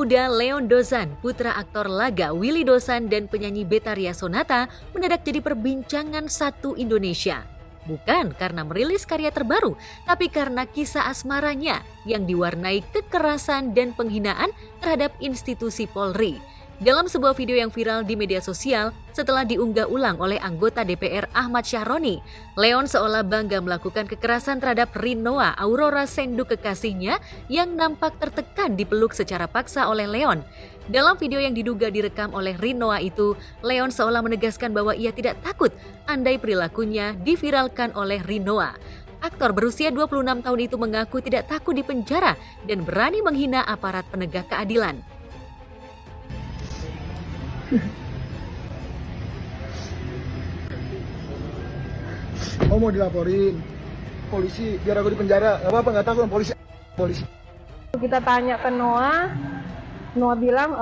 muda Leon Dozan, putra aktor laga Willy Dozan dan penyanyi Betharia Sonata mendadak jadi perbincangan satu Indonesia. Bukan karena merilis karya terbaru, tapi karena kisah asmaranya yang diwarnai kekerasan dan penghinaan terhadap institusi Polri. Dalam sebuah video yang viral di media sosial setelah diunggah ulang oleh anggota DPR Ahmad Syahroni, Leon seolah bangga melakukan kekerasan terhadap Rinoa Aurora Sendu kekasihnya yang nampak tertekan dipeluk secara paksa oleh Leon. Dalam video yang diduga direkam oleh Rinoa itu, Leon seolah menegaskan bahwa ia tidak takut andai perilakunya diviralkan oleh Rinoa. Aktor berusia 26 tahun itu mengaku tidak takut dipenjara dan berani menghina aparat penegak keadilan. Oh, mau dilaporin polisi biar aku di penjara, nggak apa-apa, nggak takut polisi. Kita tanya ke Noah bilang,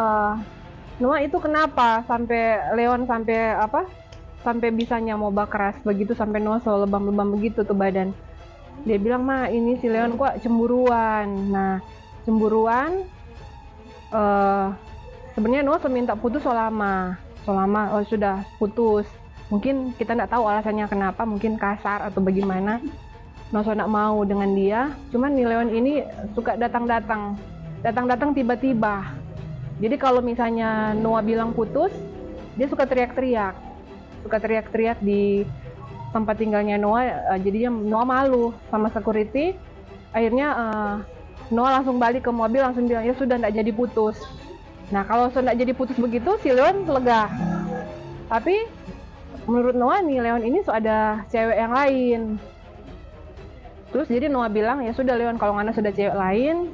Noah itu kenapa sampai Leon sampai bisanya moba keras begitu, sampai Noah selalu lebam-lebam begitu tuh badan. Dia bilang, "Ma, ini si Leon kok cemburuan." Nah, cemburuan sebenarnya Noah minta putus selama sudah putus. Mungkin kita nggak tahu alasannya kenapa, mungkin kasar atau bagaimana. Noah nggak mau dengan dia. Cuman nih Leon ini suka datang tiba-tiba. Jadi kalau misalnya Noah bilang putus, dia suka teriak-teriak di tempat tinggalnya Noah. Jadinya Noah malu sama security. Akhirnya Noah langsung balik ke mobil, langsung bilang, ya sudah, nggak jadi putus. Nah, kalau sudah jadi putus begitu, si Leon lega. Tapi menurut Noah nih, Leon ini ada cewek yang lain. Terus jadi Noah bilang, ya sudah Leon, kalau Ngana sudah cewek lain,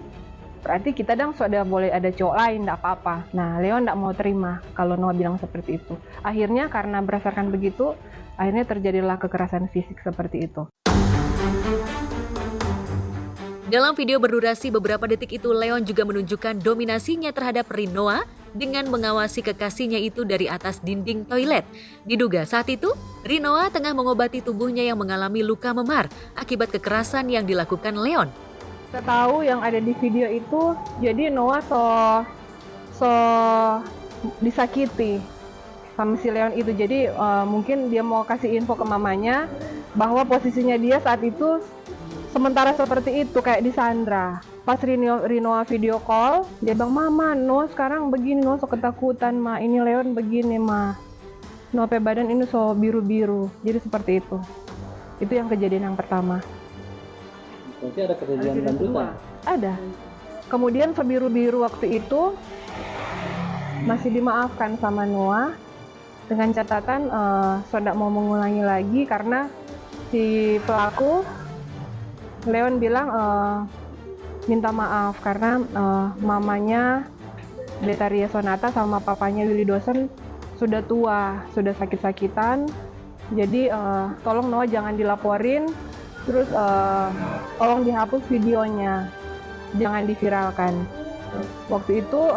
berarti kita sudah boleh ada cowok lain, enggak apa-apa. Nah, Leon enggak mau terima kalau Noah bilang seperti itu. Akhirnya karena berdasarkan begitu, akhirnya terjadilah kekerasan fisik seperti itu. Dalam video berdurasi beberapa detik itu, Leon juga menunjukkan dominasinya terhadap Rinoa dengan mengawasi kekasihnya itu dari atas dinding toilet. Diduga saat itu, Rinoa tengah mengobati tubuhnya yang mengalami luka memar akibat kekerasan yang dilakukan Leon. Kita tahu yang ada di video itu, jadi Noah so disakiti sama si Leon itu. Jadi mungkin dia mau kasih info ke mamanya bahwa posisinya dia saat itu sementara seperti itu, kayak disandra. Pas Rinoa video call, dia bilang, "Mama, Noah sekarang begini, Noah so ketakutan, Ma. Ini Leon begini, Ma. Noah pe badan ini so biru-biru." Jadi seperti itu. Itu yang kejadian yang pertama. Berarti ada kejadian lanjutan? Ada. Kemudian sebiru-biru waktu itu masih dimaafkan sama Noah dengan catatan so tidak mau mengulangi lagi karena si pelaku Leon bilang minta maaf karena mamanya Betharia Sonata sama papanya Willy Dozan sudah tua, sudah sakit-sakitan. Jadi tolong Noah jangan dilaporin, terus tolong dihapus videonya, jangan diviralkan. Waktu itu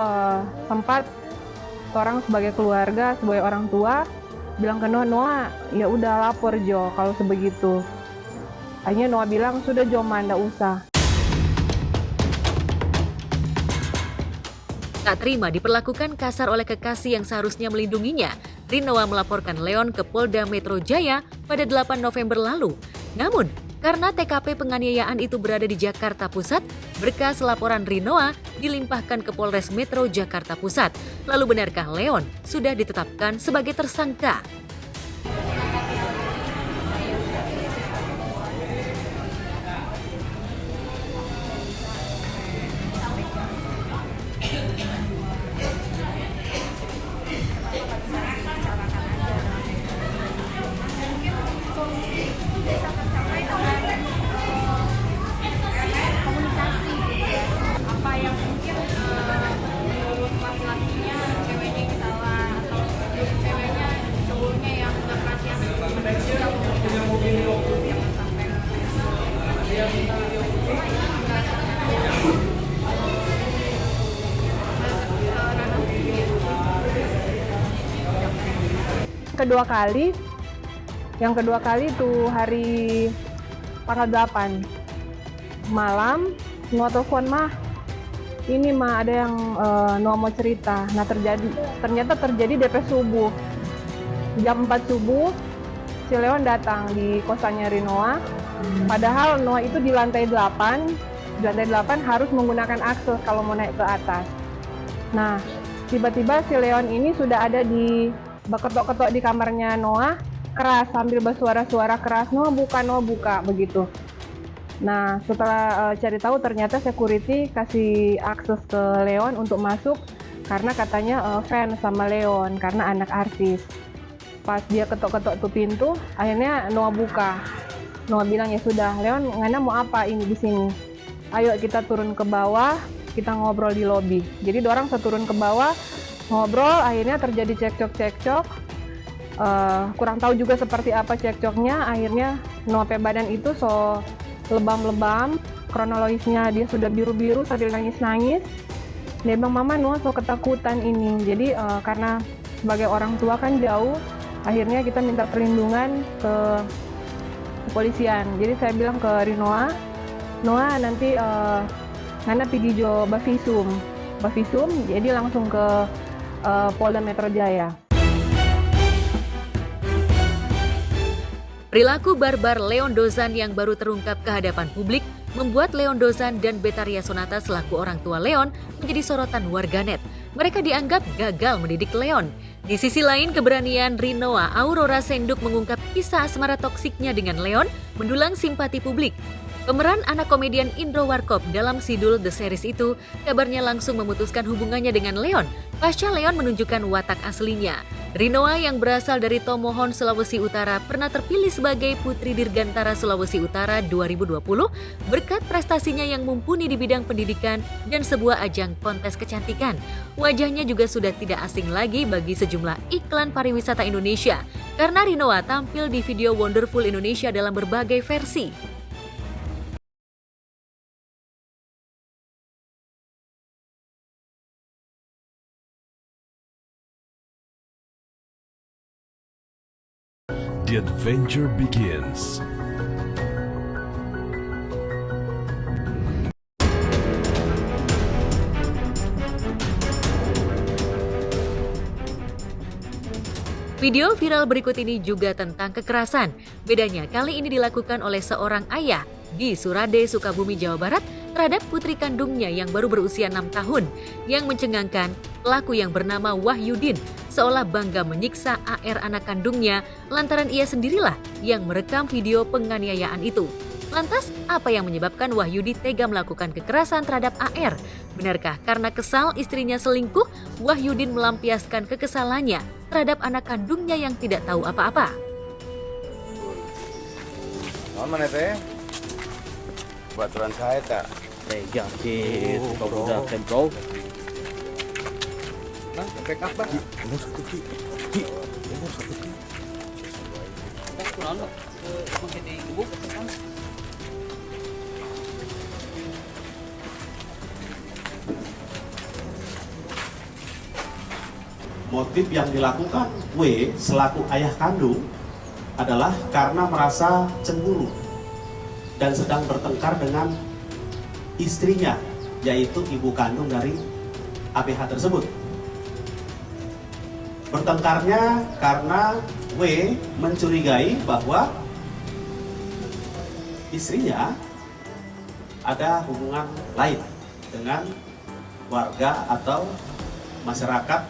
sempat orang sebagai keluarga, sebagai orang tua bilang ke Noah, ya udah lapor Jo kalau sebegitu. Akhirnya Noah bilang, sudah Jo, nggak usah. Tak terima diperlakukan kasar oleh kekasih yang seharusnya melindunginya, Rinoa melaporkan Leon ke Polda Metro Jaya pada 8 November lalu. Namun, karena TKP penganiayaan itu berada di Jakarta Pusat, berkas laporan Rinoa dilimpahkan ke Polres Metro Jakarta Pusat. Lalu benarkah Leon sudah ditetapkan sebagai tersangka? Yang kedua kali itu hari tanggal 8 malam, Noah telepon, "Mah, ini mah ada yang Noah mau cerita. Nah ternyata terjadi DP subuh. Jam 4 subuh, si Leon datang di kosannya Rinoa. Padahal Noah itu di lantai 8. Di lantai 8 harus menggunakan akses kalau mau naik ke atas. Nah, tiba-tiba si Leon ini sudah ada di ketok-ketok di kamarnya Noah, keras sambil bersuara-suara keras, Noah buka, begitu. Nah, setelah cari tahu ternyata security kasih akses ke Leon untuk masuk karena katanya fans sama Leon karena anak artis. Pas dia ketok-ketok tuh pintu, akhirnya Noah buka. Noah bilang, ya sudah, Leon, ngana mau apa ini di sini? Ayo kita turun ke bawah, kita ngobrol di lobi. Jadi dorang seturun ke bawah, ngobrol, akhirnya terjadi cekcok. Kurang tahu juga seperti apa cekcoknya. Akhirnya Noah badan itu so lebam-lebam. Kronologisnya dia sudah biru-biru sambil nangis-nangis. Dia bilang, mama Noah so ketakutan ini. Jadi karena sebagai orang tua kan jauh, akhirnya kita minta perlindungan ke kepolisian. Jadi saya bilang ke Rinoa, Noah nanti ngana pergi jo Bavisum, jadi langsung ke Polda Metro Jaya. Perilaku barbar Leon Dozan yang baru terungkap ke hadapan publik membuat Leon Dozan dan Betharia Sonata selaku orang tua Leon menjadi sorotan warganet. Mereka dianggap gagal mendidik Leon. Di sisi lain, keberanian Rinoa Aurora Senduk mengungkap kisah asmara toksiknya dengan Leon mendulang simpati publik. Pemeran anak komedian Indro Warkop dalam Sidul The Series itu kabarnya langsung memutuskan hubungannya dengan Leon pasca Leon menunjukkan watak aslinya. Rinoa yang berasal dari Tomohon, Sulawesi Utara pernah terpilih sebagai Putri Dirgantara Sulawesi Utara 2020 berkat prestasinya yang mumpuni di bidang pendidikan dan sebuah ajang kontes kecantikan. Wajahnya juga sudah tidak asing lagi bagi sejumlah iklan pariwisata Indonesia karena Rinoa tampil di video Wonderful Indonesia dalam berbagai versi. The adventure begins. Video viral berikut ini juga tentang kekerasan. Bedanya kali ini dilakukan oleh seorang ayah di Surade, Sukabumi, Jawa Barat terhadap putri kandungnya yang baru berusia 6 tahun. Yang mencengangkan, pelaku yang bernama Wahyudin seolah bangga menyiksa AR anak kandungnya lantaran ia sendirilah yang merekam video penganiayaan itu. Lantas, apa yang menyebabkan Wahyudi tega melakukan kekerasan terhadap AR? Benarkah karena kesal istrinya selingkuh, Wahyudin melampiaskan kekesalannya terhadap anak kandungnya yang tidak tahu apa-apa? Mana teh? Baturan saya tak. Jadi suka budak bro. Pakai apa? Motif yang dilakukan W selaku ayah kandung adalah karena merasa cemburu dan sedang bertengkar dengan istrinya, yaitu ibu kandung dari ABH tersebut. Bertengkarnya karena W mencurigai bahwa istrinya ada hubungan lain dengan warga atau masyarakat.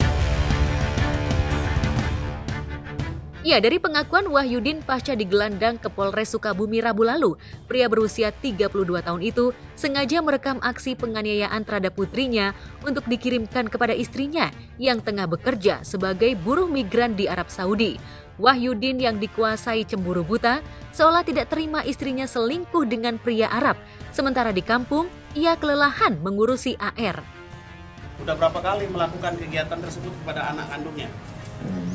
Ya, dari pengakuan Wahyudin pasca digelandang ke Polres Sukabumi Rabu lalu, pria berusia 32 tahun itu sengaja merekam aksi penganiayaan terhadap putrinya untuk dikirimkan kepada istrinya yang tengah bekerja sebagai buruh migran di Arab Saudi. Wahyudin yang dikuasai cemburu buta seolah tidak terima istrinya selingkuh dengan pria Arab, sementara di kampung ia kelelahan mengurusi AR. Sudah berapa kali melakukan kegiatan tersebut kepada anak kandungnya?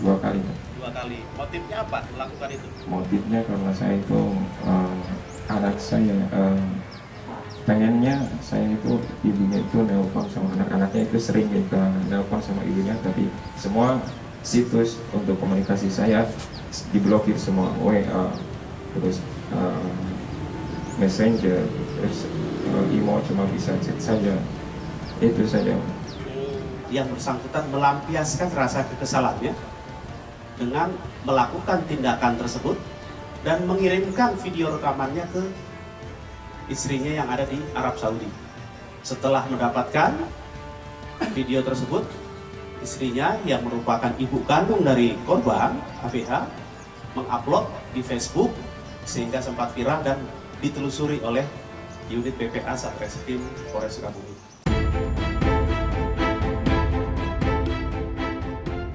2 kali. 2 kali. Motifnya apa melakukan itu? Motifnya karena saya itu anak saya pengennya saya itu ibunya itu nelpon sama anak-anaknya itu sering gitu nelpon sama ibunya, tapi semua situs untuk komunikasi saya diblokir semua, WA, terus Messenger, terus email cuma bisa chat saja. Itu saja. Yang bersangkutan melampiaskan rasa kekesalannya dengan melakukan tindakan tersebut dan mengirimkan video rekamannya ke istrinya yang ada di Arab Saudi. Setelah mendapatkan video tersebut, istrinya yang merupakan ibu kandung dari korban ABH mengupload di Facebook sehingga sempat viral dan ditelusuri oleh unit PPA Satreskrim Polres Sukabumi.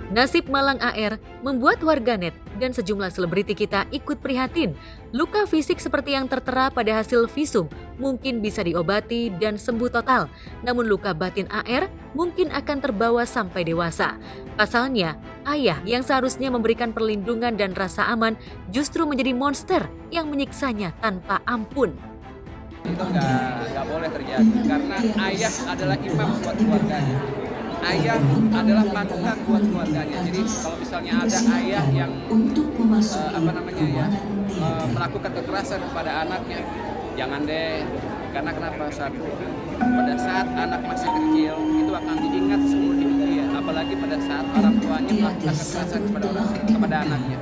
Nasib Malang AR membuat warganet dan sejumlah selebriti kita ikut prihatin. Luka fisik seperti yang tertera pada hasil visum mungkin bisa diobati dan sembuh total. Namun luka batin AR mungkin akan terbawa sampai dewasa. Pasalnya, ayah yang seharusnya memberikan perlindungan dan rasa aman justru menjadi monster yang menyiksanya tanpa ampun. Itu nggak boleh terjadi karena ayah adalah imam buat keluarganya. Ayah adalah panutan buat keluarganya. Jadi kalau misalnya ada ayah yang melakukan kekerasan kepada anaknya, jangan deh. Karena kenapa? Pada saat anak masih kecil itu akan diingat seumur hidup dia. Apalagi pada saat orang tuanya melakukan kekerasan kepada anaknya.